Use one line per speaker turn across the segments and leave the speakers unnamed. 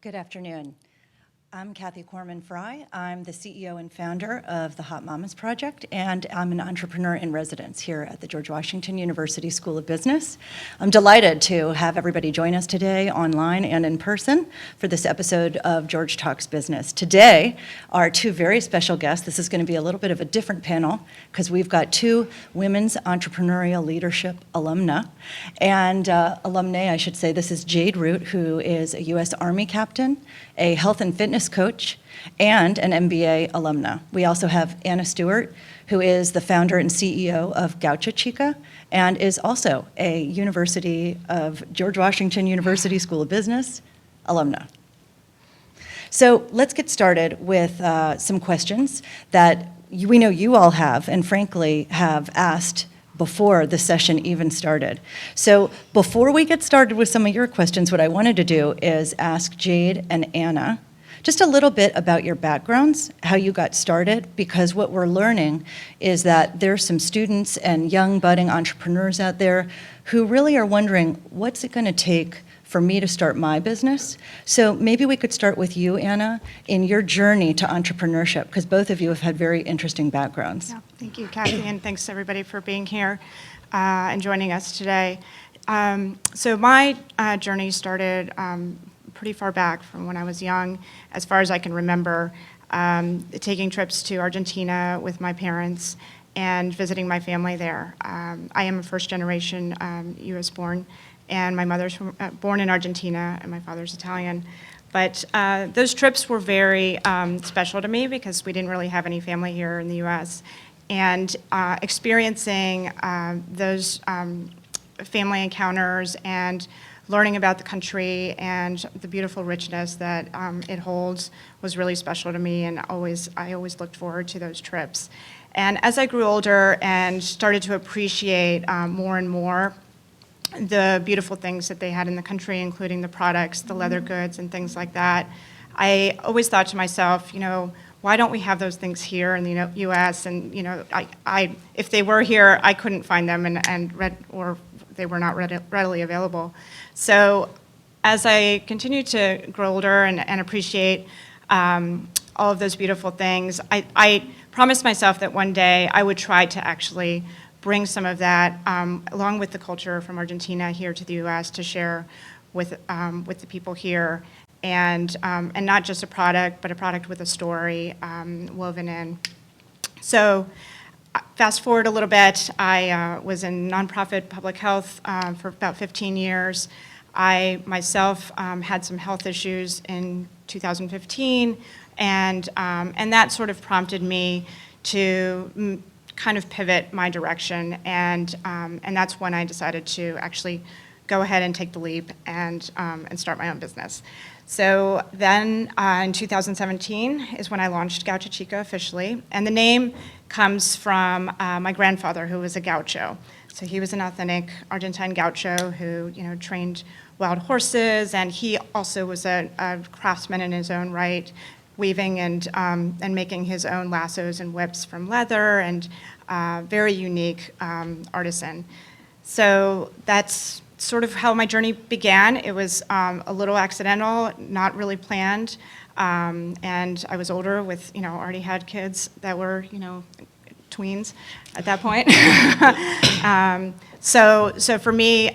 Good afternoon. I'm Kathy Corman-Fry. I'm the CEO and founder of the Hot Mamas Project, and I'm an entrepreneur in residence here at the George Washington University School of Business. I'm delighted to have everybody join us today online and in person for this episode of George Talks Business. Today are two very special guests. This is going to be a little bit of a different panel because we've got two women's entrepreneurial leadership alumna, and alumnae, I should say. This is Jade Root, who is a U.S. Army captain, a health and fitness coach, and an MBA alumna. We also have Anna Stewart, who is the founder and CEO of Gaucho Chica, and is also a University of George Washington University School of Business alumna. So let's get started with some questions that we know you all have, and frankly have asked before the session even started. So before we get started with some of your questions, what I wanted to do is ask Jade and Anna just a little bit about your backgrounds, how you got started, because what we're learning is that there's some students and young budding entrepreneurs out there who really are wondering, what's it gonna take for me to start my business? So maybe we could start with you, Anna, in your journey to entrepreneurship, because both of you have had very interesting backgrounds.
Yeah, thank you, Kathy, and thanks everybody for being here and joining us today. So my journey started pretty far back from when I was young, as far as I can remember, taking trips to Argentina with my parents and visiting my family there. I am a first-generation U.S. born, and my mother's born in Argentina, and my father's Italian. But those trips were very special to me because we didn't really have any family here in the U.S. And experiencing those family encounters and learning about the country and the beautiful richness that it holds was really special to me, and I always looked forward to those trips. And as I grew older and started to appreciate more and more the beautiful things that they had in the country, including the products, the leather goods, and things like that, I always thought to myself, why don't we have those things here in the U.S.? And if they were here, I couldn't find them, or they were not readily available. So as I continued to grow older and appreciate all of those beautiful things, I promised myself that one day I would try to actually bring some of that, along with the culture from Argentina, here to the U.S. to share with the people here, and not just a product, but a product with a story woven in. So fast forward a little bit, I was in nonprofit public health for about 15 years. I myself had some health issues in 2015, and that sort of prompted me to kind of pivot my direction, and that's when I decided to actually go ahead and take the leap and start my own business. So then in 2017 is when I launched Gaucho Chica officially, and the name comes from my grandfather, who was a gaucho. So he was an authentic Argentine gaucho who trained wild horses, and he also was a craftsman in his own right, weaving and making his own lassos and whips from leather, and very unique artisan. So that's sort of how my journey began. It was a little accidental, not really planned, and I was older with, already had kids that were, tweens at that point. So for me,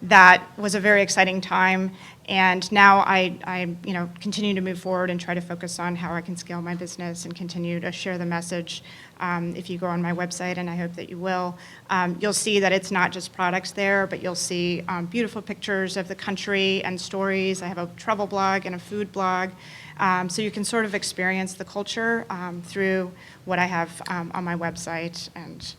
that was a very exciting time. And now I continue to move forward and try to focus on how I can scale my business and continue to share the message. If you go on my website, and I hope that you will, you'll see that it's not just products there, but you'll see beautiful pictures of the country and stories. I have a travel blog and a food blog. So you can sort of experience the culture through what I have on my website, and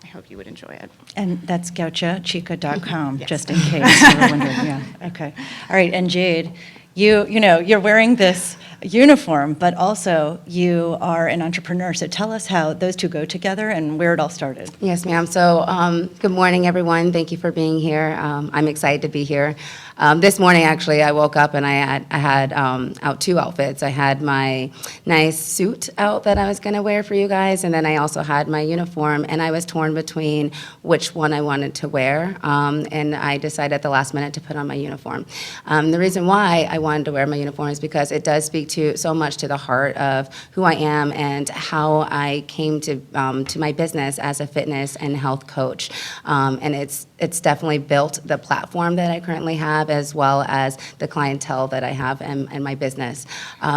I hope you would enjoy it.
And that's gauchochica.com,
Yes.
Just in case you were wondering. Yeah, okay. All right, and Jade, you're wearing this uniform, but also you are an entrepreneur. So tell us how those two go together and where it all started.
Yes, ma'am. So good morning, everyone. Thank you for being here. I'm excited to be here. This morning, actually, I woke up and I had out two outfits. I had my nice suit out that I was going to wear for you guys, and then I also had my uniform, and I was torn between which one I wanted to wear, and I decided at the last minute to put on my uniform. The reason why I wanted to wear my uniform is because it does speak to so much to the heart of who I am and how I came to my business as a fitness and health coach, and it's definitely built the platform that I currently have, as well as the clientele that I have in my business.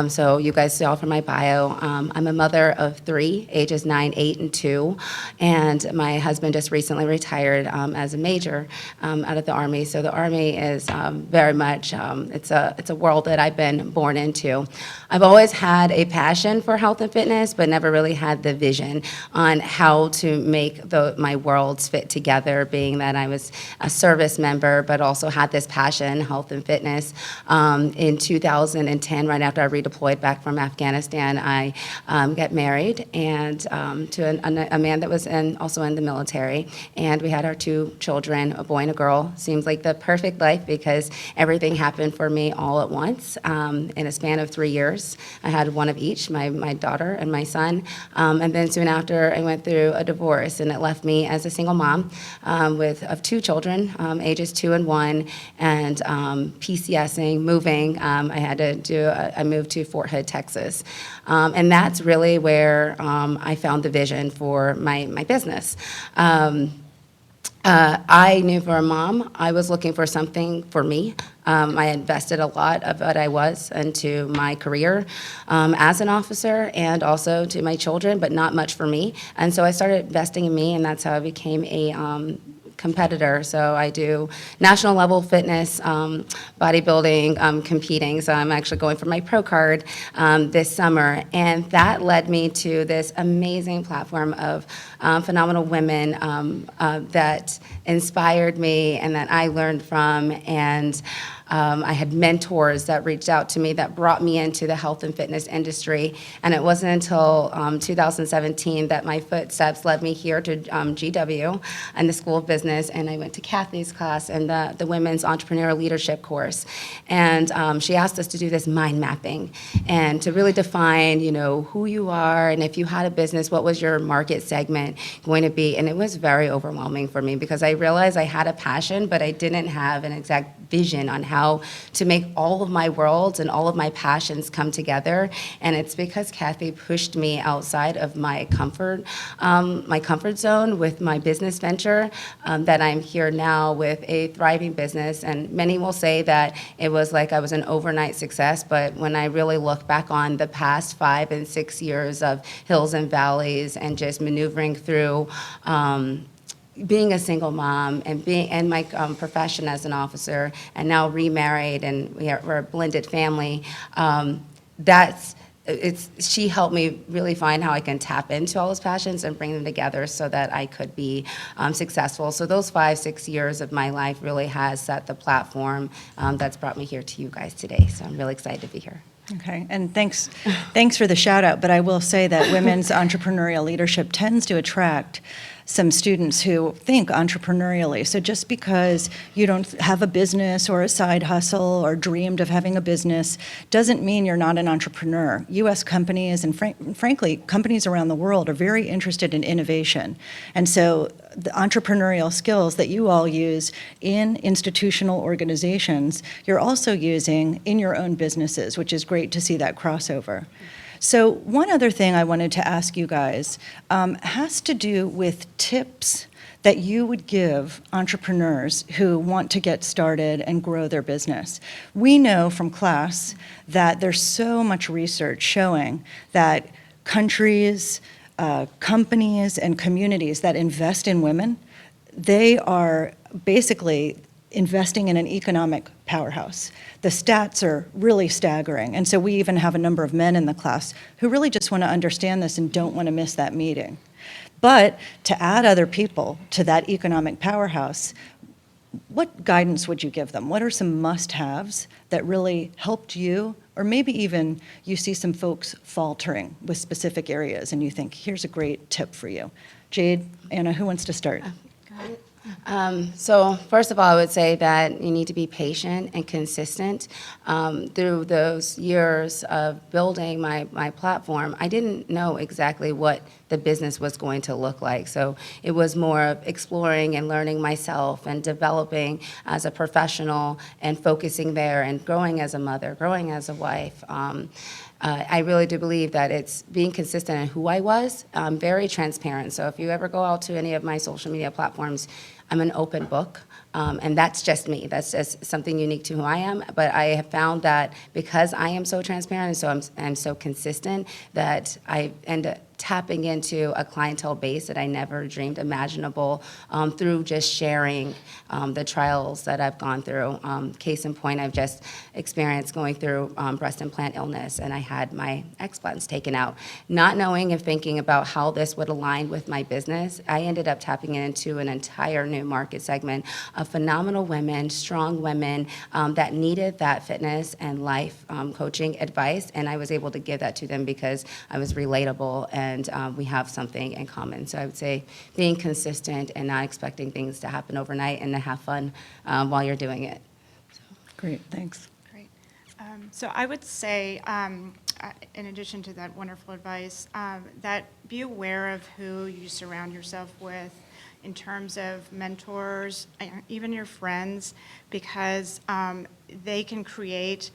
So you guys saw from my bio, I'm a mother of three, ages 9, 8, and 2, and my husband just recently retired as a major out of the Army. So the Army is very much, it's a world that I've been born into. I've always had a passion for health and fitness, but never really had the vision on how to make my worlds fit together, being that I was a service member, but also had this passion, health and fitness. In 2010, right after I redeployed back from Afghanistan, I got married and to a man that was also in the military, and we had our 2 children, a boy and a girl. Seems like the perfect life because everything happened for me all at once in a span of 3 years. I had one of each, my daughter and my son, and then soon after I went through a divorce, and it left me as a single mom of 2 children, ages 2 and 1, and PCSing, moving. I moved to Fort Hood, Texas, and that's really where I found the vision for my business. I knew for a mom, I was looking for something for me. I invested a lot of what I was into my career as an officer and also to my children, but not much for me. And so I started investing in me, and that's how I became a competitor. So I do national level fitness, bodybuilding, competing. So I'm actually going for my pro card this summer. And that led me to this amazing platform of phenomenal women that inspired me and that I learned from. And I had mentors that reached out to me that brought me into the health and fitness industry. And it wasn't until 2017 that my footsteps led me here to GW and the School of Business. And I went to Kathy's class and the Women's Entrepreneurial Leadership course. And she asked us to do this mind mapping and to really define, who you are, and if you had a business, what was your market segment going to be? And it was very overwhelming for me because I realized I had a passion, but I didn't have an exact vision on how to make all of my worlds and all of my passions come together. And it's because Kathy pushed me outside of my comfort zone with my business venture that I'm here now with a thriving business. And many will say that it was like I was an overnight success, but when I really look back on the past 5 and 6 years of hills and valleys and just maneuvering through being a single mom and my profession as an officer, and now remarried, and we're a blended family. She helped me really find how I can tap into all those passions and bring them together so that I could be successful. So those 5-6 years of my life really has set the platform that's brought me here to you guys today. So I'm really excited to be here.
Okay, and thanks for the shout out, but I will say that women's entrepreneurial leadership tends to attract some students who think entrepreneurially. So just because you don't have a business or a side hustle or dreamed of having a business doesn't mean you're not an entrepreneur. U.S. companies and frankly, companies around the world are very interested in innovation. And so the entrepreneurial skills that you all use in institutional organizations, you're also using in your own businesses, which is great to see that crossover. So one other thing I wanted to ask you guys has to do with tips that you would give entrepreneurs who want to get started and grow their business. We know from class that there's so much research showing that countries, companies, and communities that invest in women, they are basically investing in an economic powerhouse. The stats are really staggering. And so we even have a number of men in the class who really just want to understand this and don't want to miss that meeting. But to add other people to that economic powerhouse, what guidance would you give them? What are some must-haves that really helped you, or maybe even you see some folks faltering with specific areas and you think, here's a great tip for you. Jade, Anna, who wants to start?
So first of all, I would say that you need to be patient and consistent. Through those years of building my platform, I didn't know exactly what the business was going to look like. So it was more of exploring and learning myself and developing as a professional and focusing there and growing as a mother, growing as a wife. I really do believe that it's being consistent in who I was, very transparent. So if you ever go out to any of my social media platforms, I'm an open book, and that's just me. That's just something unique to who I am. But I have found that because I am so transparent and so I'm so consistent, that I end up tapping into a clientele base that I never dreamed imaginable through just sharing the trials that I've gone through. Case in point, I've just experienced going through breast implant illness, and I had my explants taken out. Not knowing and thinking about how this would align with my business, I ended up tapping into an entire new market segment of phenomenal women, strong women that needed that fitness and life coaching advice, and I was able to give that to them because I was relatable and we have something in common. So I would say being consistent and not expecting things to happen overnight and to have fun while you're doing it.
Great, thanks.
Great. So I would say, in addition to that wonderful advice, that be aware of who you surround yourself with in terms of mentors, even your friends, because they can create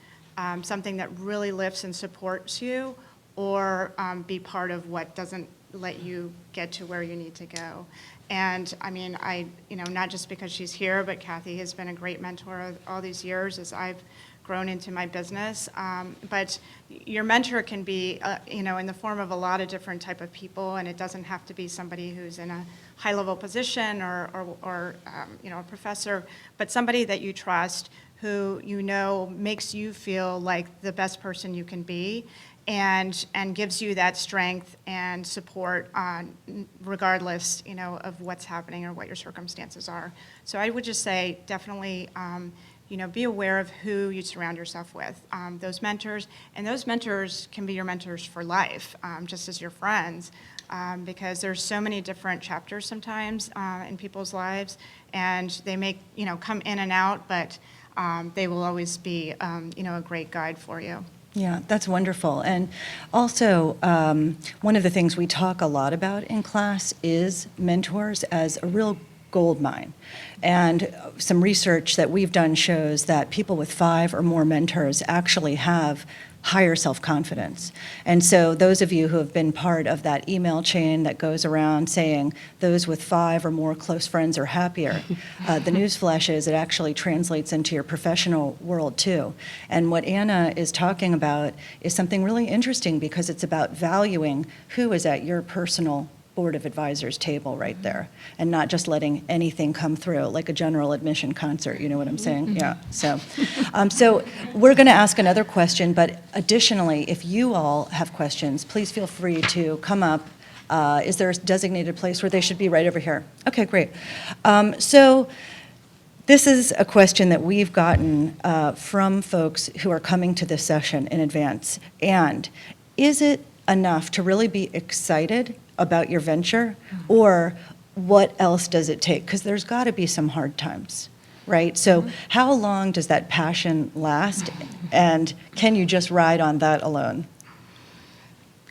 something that really lifts and supports you, or be part of what doesn't let you get to where you need to go. And I mean, not just because she's here, but Kathy has been a great mentor all these years as I've grown into my business. But your mentor can be, in the form of a lot of different type of people, and it doesn't have to be somebody who's in a high-level position or a professor, but somebody that you trust who makes you feel like the best person you can be, and gives you that strength and support regardless, of what's happening or what your circumstances are. So I would just say definitely, be aware of who you surround yourself with, those mentors, and those mentors can be your mentors for life, just as your friends, because there's so many different chapters sometimes in people's lives, and they may, come in and out, but they will always be, a great guide for you.
Yeah, that's wonderful. And also, one of the things we talk a lot about in class is mentors as a real gold mine. And some research that we've done shows that people with 5 or more mentors actually have higher self-confidence. And so those of you who have been part of that email chain that goes around saying those with 5 or more close friends are happier, the newsflash is it actually translates into your professional world too. And what Anna is talking about is something really interesting because it's about valuing who is at your personal board of advisors table right there, and not just letting anything come through like a general admission concert. You know what I'm saying? Yeah. So we're going to ask another question, but additionally, if you all have questions, please feel free to come up. Is there a designated place where they should be? Right over here. Okay, great. So this is a question that we've gotten from folks who are coming to this session in advance. And is it enough to really be excited about your venture, or what else does it take? Because there's got to be some hard times, right? So how long does that passion last, and can you just ride on that alone?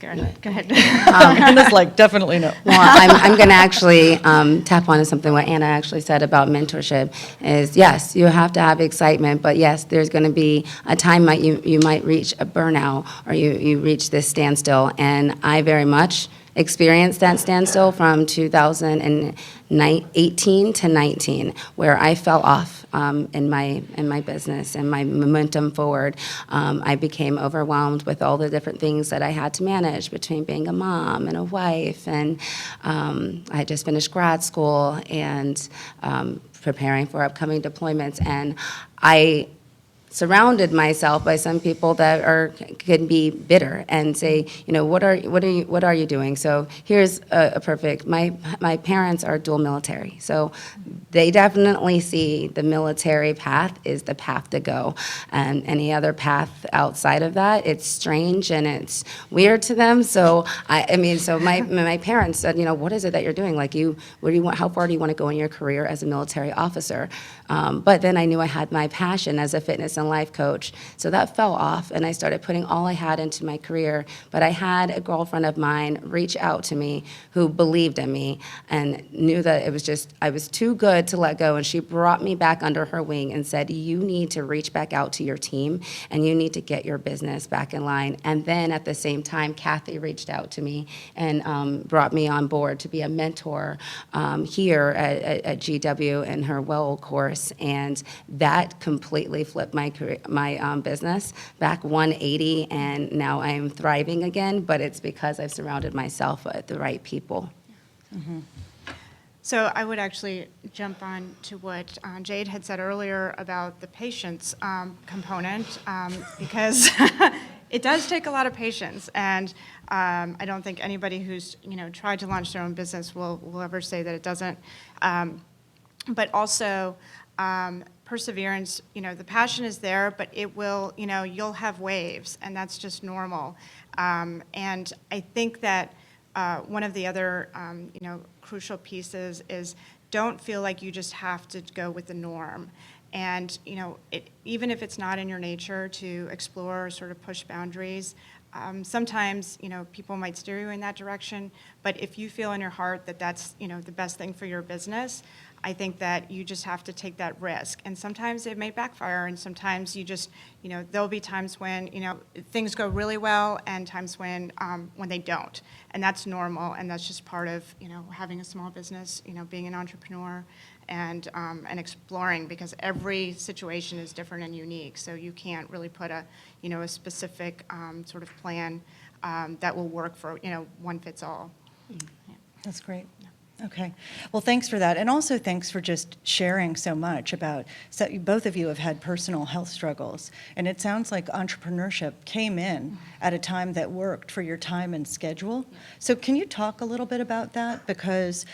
Go ahead.
And it's like, definitely no.
Well, I'm going to actually tap on to something what Anna actually said about mentorship is, yes, you have to have excitement, but yes, there's going to be a time you might reach a burnout or you reach this standstill, and I very much experienced that standstill from 2018 to 19, where I fell off in my business and my momentum forward. I became overwhelmed with all the different things that I had to manage between being a mom and a wife, and I had just finished grad school and preparing for upcoming deployments, and I surrounded myself by some people that can be bitter and say, what are you doing? So here's a perfect. My parents are dual military, so they definitely see the military path is the path to go, and any other path outside of that, it's strange and it's weird to them. So so my parents said, what is it that you're doing? Like what do you want? How far do you want to go in your career as a military officer? But then I knew I had my passion as a fitness and life coach. So that fell off, and I started putting all I had into my career. But I had a girlfriend of mine reach out to me who believed in me and knew that I was too good to let go. And she brought me back under her wing and said, you need to reach back out to your team, and you need to get your business back in line. And then at the same time, Kathy reached out to me and brought me on board to be a mentor here at GW in her Well course. And that completely flipped my career, my business back 180, and now I'm thriving again, but it's because I've surrounded myself with the right people.
So I would actually jump on to what Jade had said earlier about the patience component, because it does take a lot of patience, and I don't think anybody who's tried to launch their own business will ever say that it doesn't. But also perseverance. The passion is there, but it will. You'll have waves, and that's just normal. And I think that one of the other crucial pieces is don't feel like you just have to go with the norm. And even if it's not in your nature to explore or sort of push boundaries, sometimes people might steer you in that direction. But if you feel in your heart that that's the best thing for your business, I think that you just have to take that risk. And sometimes it may backfire, and sometimes you just there'll be times when things go really well, and times when they don't. And that's normal, and that's just part of having a small business, being an entrepreneur, and exploring, because every situation is different and unique. So you can't really put a specific sort of plan that will work for one fits all. Yeah.
That's great. Okay. Well, thanks for that. And also thanks for just sharing so much about, so both of you have had personal health struggles. And it sounds like entrepreneurship came in at a time that worked for your time and schedule. So can you talk a little bit about that? Because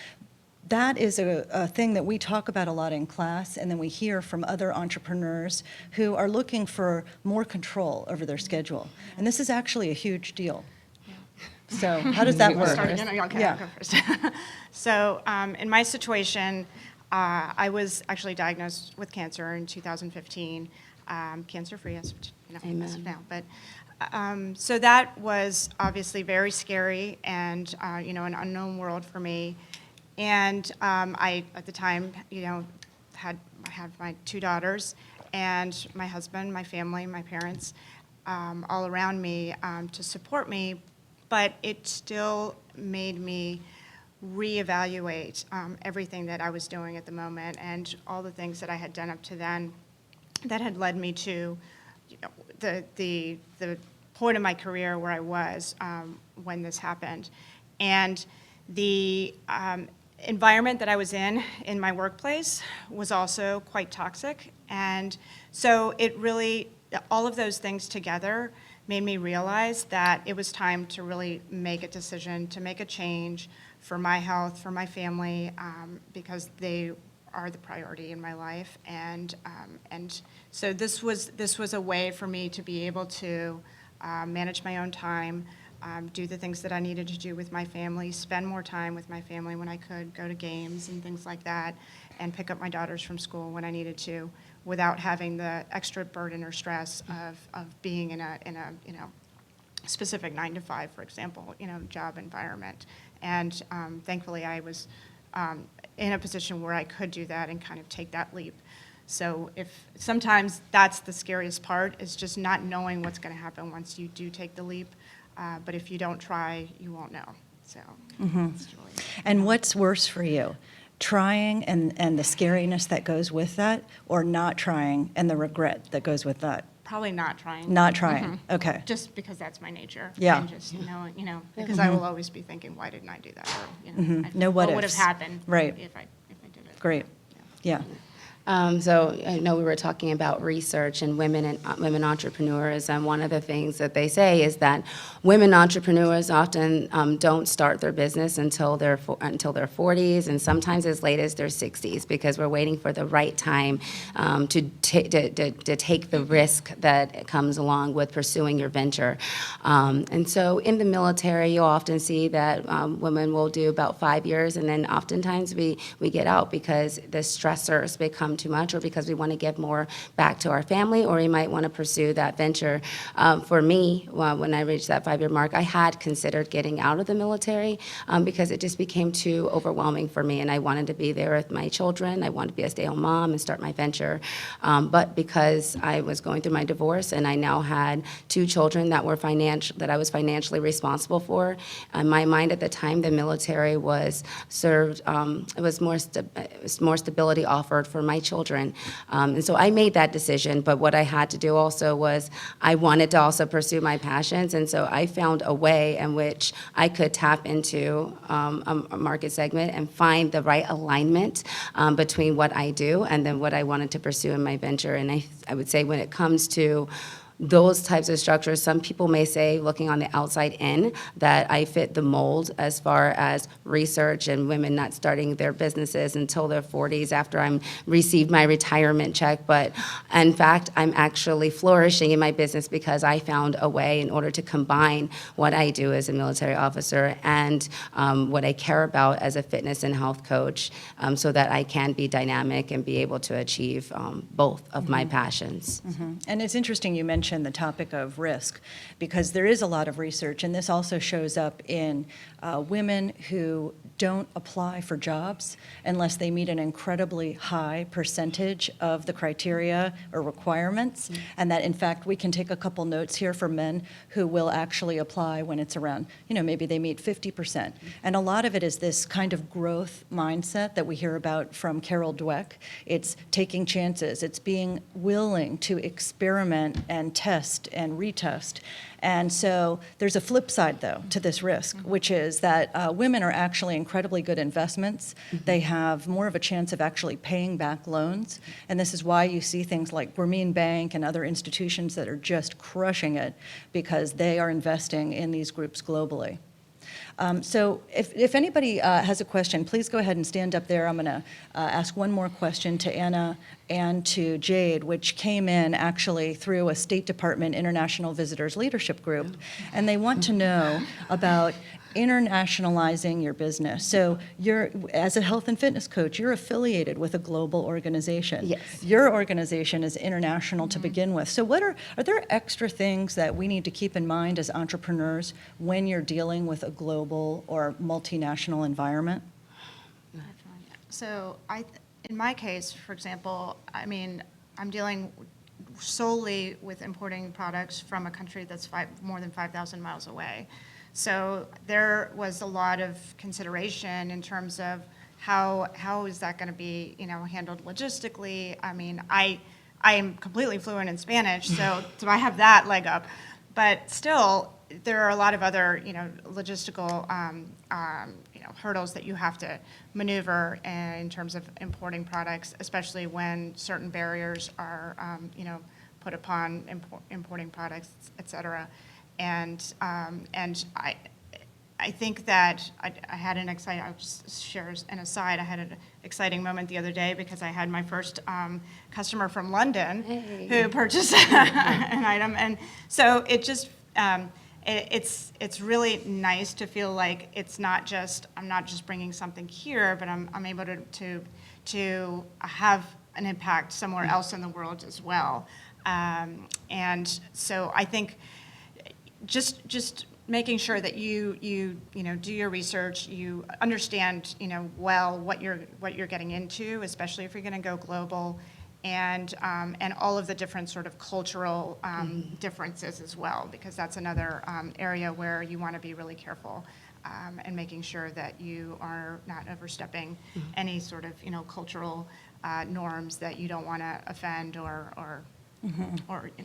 that is a thing that we talk about a lot in class, and then we hear from other entrepreneurs who are looking for more control over their schedule. And this is actually a huge deal. So how does that work?
Okay, I'll go first. So in my situation, I was actually diagnosed with cancer in 2015, cancer-free as of now. But so that was obviously very scary and an unknown world for me. And I, at the time, had my 2 daughters and my husband, my family, my parents, all around me to support me. But it still made me reevaluate everything that I was doing at the moment and all the things that I had done up to then that had led me to the point of my career where I was when this happened. And the environment that I was in my workplace was also quite toxic. And so it really, all of those things together made me realize that it was time to really make a decision, to make a change for my health, for my family, because they are the priority in my life. And so this was a way for me to be able to manage my own time, do the things that I needed to do with my family, spend more time with my family when I could, go to games and things like that, and pick up my daughters from school when I needed to, without having the extra burden or stress of being in a specific 9-to-5, for example, job environment. And thankfully, I was in a position where I could do that and kind of take that leap. So if sometimes that's the scariest part, is just not knowing what's going to happen once you do take the leap. But if you don't try, you won't know. So. It's really,
And what's worse for you? Trying and the scariness that goes with that, or not trying and the regret that goes with that?
probably not trying.
Not trying, okay.
Just because that's my nature.
Yeah.
And just, because I will always be thinking, why didn't I do that? Or,
No what
would have
ifs.
happened
Right.
if I did it.
Great, yeah.
So I know we were talking about research and women entrepreneurs, and one of the things that they say is that women entrepreneurs often don't start their business until their 40s, and sometimes as late as their 60s, because we're waiting for the right time to take the risk that comes along with pursuing your venture. And so in the military, you'll often see that women will do about 5 years, and then oftentimes we get out because the stressors become too much, or because we want to give more back to our family, or we might want to pursue that venture. For me, when I reached that 5-year mark, I had considered getting out of the military because it just became too overwhelming for me, and I wanted to be there with my children. I wanted to be a stay-at-home mom and start my venture. But because I was going through my divorce and I now had 2 children that I was financially responsible for, in my mind at the time, the military was served. It was more stability offered for my children. And so I made that decision, but what I had to do also was I wanted to also pursue my passions, and so I found a way in which I could tap into a market segment and find the right alignment between what I do and then what I wanted to pursue in my venture. And I would say when it comes to those types of structures, some people may say, looking on the outside in, that I fit the mold as far as research and women not starting their businesses until their 40s after I'm received my retirement check. But in fact, I'm actually flourishing in my business because I found a way in order to combine what I do as a military officer and what I care about as a fitness and health coach, so that I can be dynamic and be able to achieve both of my passions.
And it's interesting you mentioned the topic of risk, because there is a lot of research, and this also shows up in women who don't apply for jobs unless they meet an incredibly high percentage of the criteria or requirements, and that in fact we can take a couple notes here for men who will actually apply when it's around, maybe they meet 50%. And a lot of it is this kind of growth mindset that we hear about from Carol Dweck. It's taking chances, it's being willing to experiment and test and retest. And so there's a flip side, though, to this risk, which is that women are actually incredibly good investments. They have more of a chance of actually paying back loans. And this is why you see things like Grameen Bank and other institutions that are just crushing it, because they are investing in these groups globally. So if anybody has a question, please go ahead and stand up there. I'm going to ask one more question to Anna and to Jade, which came in actually through a State Department International Visitors Leadership Group. And they want to know about internationalizing your business. So as a health and fitness coach, you're affiliated with a global organization.
Yes.
Your organization is international to begin with. So are there extra things that we need to keep in mind as entrepreneurs when you're dealing with a global or multinational environment?
So in my case, for example, I'm dealing solely with importing products from a country that's more than 5,000 miles away. So there was a lot of consideration in terms of how is that going to be, handled logistically. I am completely fluent in Spanish, so I have that leg up. But still, there are a lot of other, logistical, hurdles that you have to maneuver in terms of importing products, especially when certain barriers are, put upon importing products, et cetera. And I think that I had an exciting, I'll just share an aside, I had an exciting moment the other day because I had my first customer from London who purchased an item. And so it just, it's really nice to feel like I'm not just bringing something here, but I'm able to have an impact somewhere else in the world as well. And so I think just making sure that you do your research, you understand well what you're getting into, especially if you're going to go global, and all of the different sort of cultural differences as well, because that's another area where you want to be really careful and making sure that you are not overstepping any sort of cultural norms that you don't want to offend or go the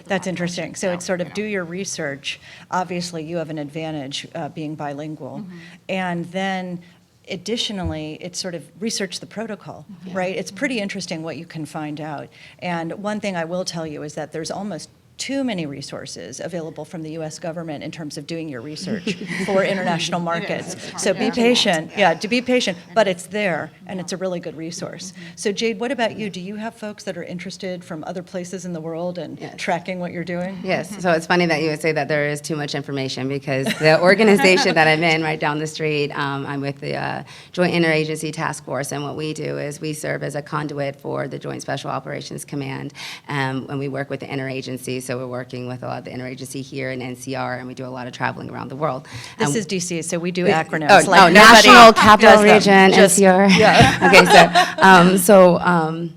That's
wrong
interesting.
direction.
So it's sort of do your research. Obviously, you have an advantage being bilingual. And then additionally, it's sort of research the protocol, right? It's pretty interesting what you can find out. And one thing I will tell you is that there's almost too many resources available from the U.S. government in terms of doing your research for international markets. So be patient, to be patient, but it's there, and it's a really good resource. So Jade, what about you? Do you have folks that are interested from other places in the world and tracking what you're doing?
Yes, so it's funny that you would say that there is too much information, because the organization that I'm in right down the street, I'm with the Joint Interagency Task Force, and what we do is we serve as a conduit for the Joint Special Operations Command, and we work with the interagencies. So we're working with a lot of the interagency here in NCR, and we do a lot of traveling around the world.
This is DC, so we do acronyms.
Oh,
nobody
National Capital
does them.
Region,
Just-
NCR.
Yeah.
Okay, so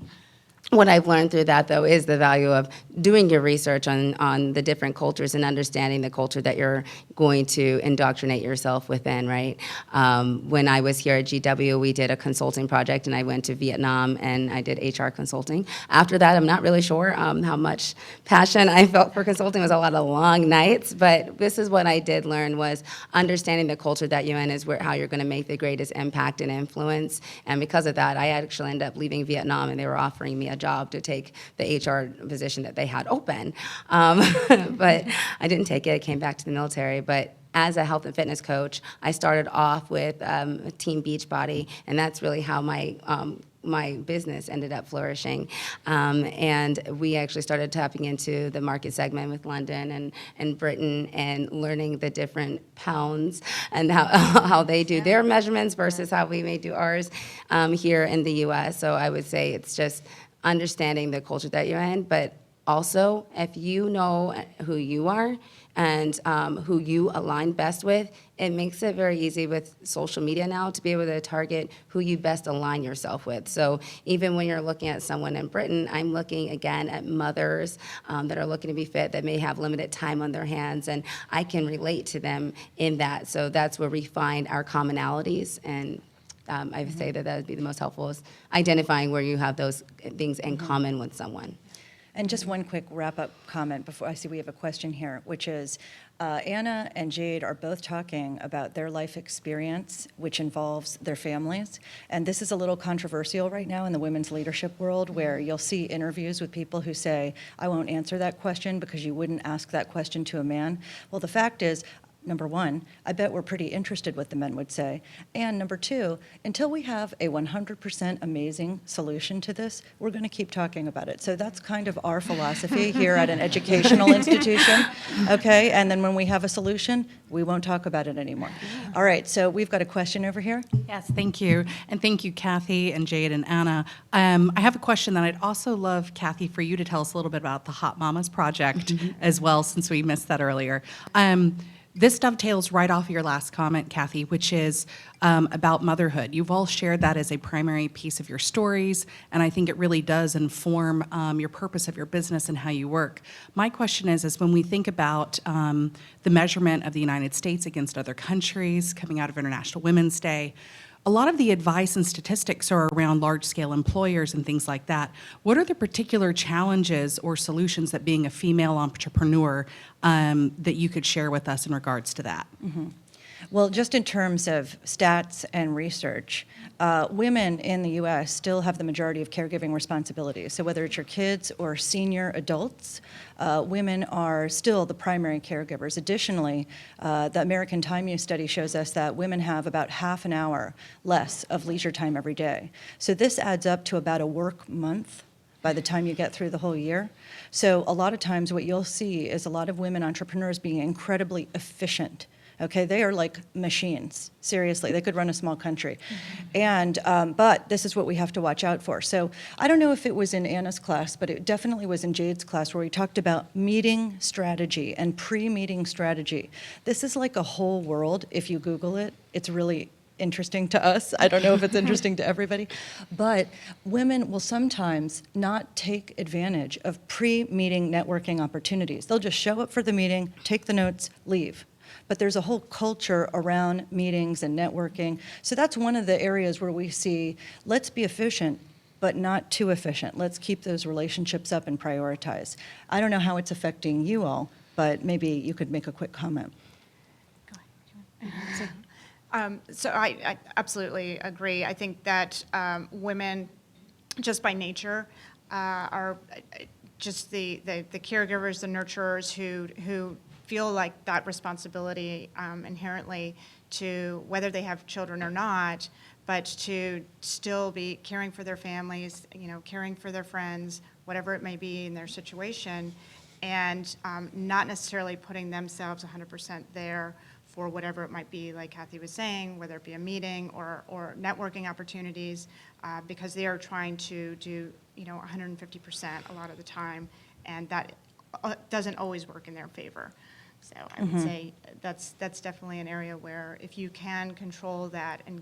what I've learned through that, though, is the value of doing your research on the different cultures and understanding the culture that you're going to indoctrinate yourself within, right? When I was here at GW, we did a consulting project, and I went to Vietnam, and I did HR consulting. After that, I'm not really sure how much passion I felt for consulting. It was a lot of long nights, but this is what I did learn, was understanding the culture that you're in is how you're going to make the greatest impact and influence. And because of that, I actually ended up leaving Vietnam, and they were offering me a job to take the HR position that they had open. But I didn't take it. I came back to the military. But as a health and fitness coach, I started off with Team Beachbody, and that's really how my business ended up flourishing. And we actually started tapping into the market segment with London and Britain, and learning the different pounds and how they do their measurements versus how we may do ours here in the US. So I would say it's just understanding the culture that you're in, but also if you know who you are and who you align best with, it makes it very easy with social media now to be able to target who you best align yourself with. So even when you're looking at someone in Britain, I'm looking again at mothers that are looking to be fit, that may have limited time on their hands, and I can relate to them in that. So that's where we find our commonalities, and I would say that would be the most helpful, is identifying where you have those things in common with someone.
And just one quick wrap-up comment before I see we have a question here, which is Anna and Jade are both talking about their life experience, which involves their families. And this is a little controversial right now in the women's leadership world, where you'll see interviews with people who say, I won't answer that question because you wouldn't ask that question to a man. Well, the fact is, number one, I bet we're pretty interested what the men would say. And number two, until we have a 100% amazing solution to this, we're going to keep talking about it. So that's kind of our philosophy here at an educational institution, okay? And then when we have a solution, we won't talk about it anymore. All right, so we've got a question over here.
Yes, thank you. And thank you, Kathy and Jade and Anna. I have a question that I'd also love, Kathy, for you to tell us a little bit about the Hot Mamas Project as well, since we missed that earlier. This dovetails right off your last comment, Kathy, which is about motherhood. You've all shared that as a primary piece of your stories, and I think it really does inform your purpose of your business and how you work. My question is when we think about the measurement of the United States against other countries coming out of International Women's Day, a lot of the advice and statistics are around large-scale employers and things like that. What are the particular challenges or solutions that being a female entrepreneur that you could share with us in regards to that?
Mm-hmm. Well, just in terms of stats and research, women in the U.S. still have the majority of caregiving responsibilities. So whether it's your kids or senior adults, women are still the primary caregivers. Additionally, the American Time Use study shows us that women have about half an hour less of leisure time every day. So this adds up to about a work month by the time you get through the whole year. So a lot of times what you'll see is a lot of women entrepreneurs being incredibly efficient. Okay, they are like machines. Seriously, they could run a small country. And but this is what we have to watch out for. So I don't know if it was in Anna's class, but it definitely was in Jade's class, where we talked about meeting strategy and pre-meeting strategy. This is like a whole world. If you Google it, it's really interesting to us. I don't know if it's interesting to everybody, but women will sometimes not take advantage of pre-meeting networking opportunities. They'll just show up for the meeting, take the notes, leave. But there's a whole culture around meetings and networking. So that's one of the areas where we see, let's be efficient, but not too efficient. Let's keep those relationships up and prioritize. I don't know how it's affecting you all, but maybe you could make a quick comment.
So I absolutely agree. I think that women, just by nature, are just the caregivers, the nurturers who feel like that responsibility inherently to, whether they have children or not, but to still be caring for their families, caring for their friends, whatever it may be in their situation, and not necessarily putting themselves 100% there for whatever it might be, like Kathy was saying, whether it be a meeting or networking opportunities, because they are trying to do 150% a lot of the time, and that doesn't always work in their favor. So I would say that's definitely an area where if you can control that and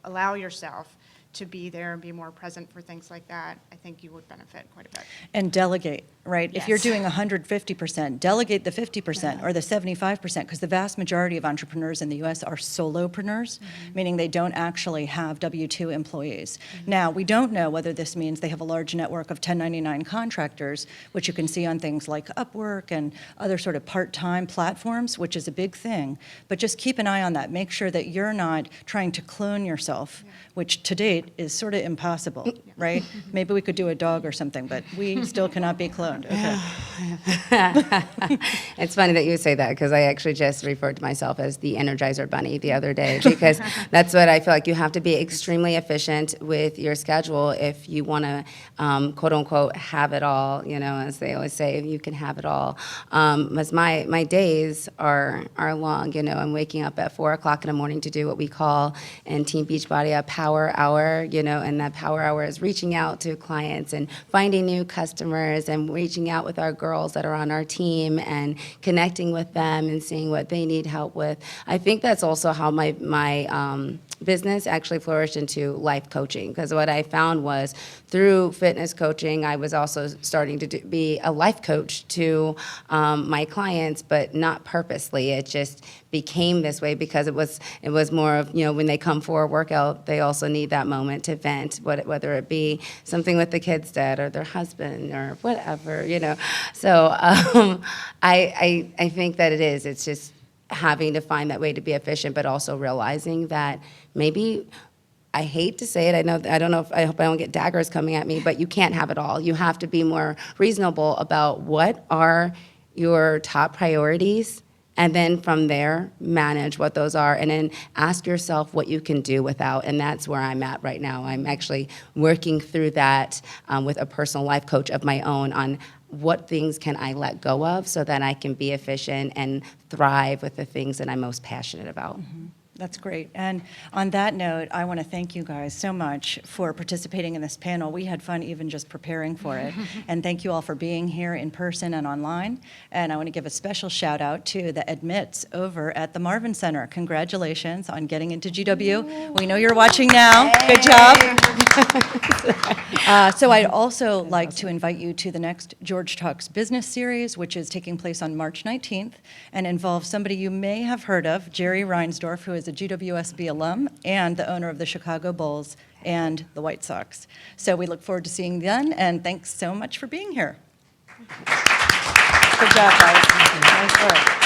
allow yourself to be there and be more present for things like that, I think you would benefit quite a bit.
And delegate, right? If you're
Yes.
doing 150%, delegate the 50% or the 75%, because the vast majority of entrepreneurs in the US are solopreneurs, meaning they don't actually have W-2 employees. Now, we don't know whether this means they have a large network of 1099 contractors, which you can see on things like Upwork and other sort of part-time platforms, which is a big thing. But just keep an eye on that. Make sure that you're not trying to clone yourself, which to date is sort of impossible, right? Maybe we could do a dog or something, but we still cannot be cloned. Okay.
It's funny that you say that, because I actually just referred to myself as the Energizer Bunny the other day, because that's what I feel like. You have to be extremely efficient with your schedule if you want to, quote unquote, have it all, as they always say, you can have it all. As my days are long, I'm waking up at 4 o'clock in the morning to do what we call in Team Beachbody a power hour, and that power hour is reaching out to clients and finding new customers and reaching out with our girls that are on our team and connecting with them and seeing what they need help with. I think that's also how my business actually flourished into life coaching, because what I found was through fitness coaching, I was also starting to be a life coach to my clients, but not purposely. It just became this way because it was more of, when they come for a workout, they also need that moment to vent, whether it be something with the kids' dad or their husband or whatever, So I think that it's just having to find that way to be efficient, but also realizing that maybe, I hate to say it, I hope I don't get daggers coming at me, but you can't have it all. You have to be more reasonable about what are your top priorities, and then from there, manage what those are, and then ask yourself what you can do without, and that's where I'm at right now. I'm actually working through that with a personal life coach of my own on what things can I let go of so that I can be efficient and thrive with the things that I'm most passionate about.
That's great. And on that note, I want to thank you guys so much for participating in this panel. We had fun even just preparing for it. And thank you all for being here in person and online. And I want to give a special shout out to the admits over at the Marvin Center. Congratulations on getting into GW. We know you're watching now. Good job. So I'd also like to invite you to the next George Talks Business Series, which is taking place on March 19th and involves somebody you may have heard of, Jerry Reinsdorf, who is a GWSB alum and the owner of the Chicago Bulls and the White Sox. So we look forward to seeing you then, and thanks so much for being here. Good job, guys. Nice work.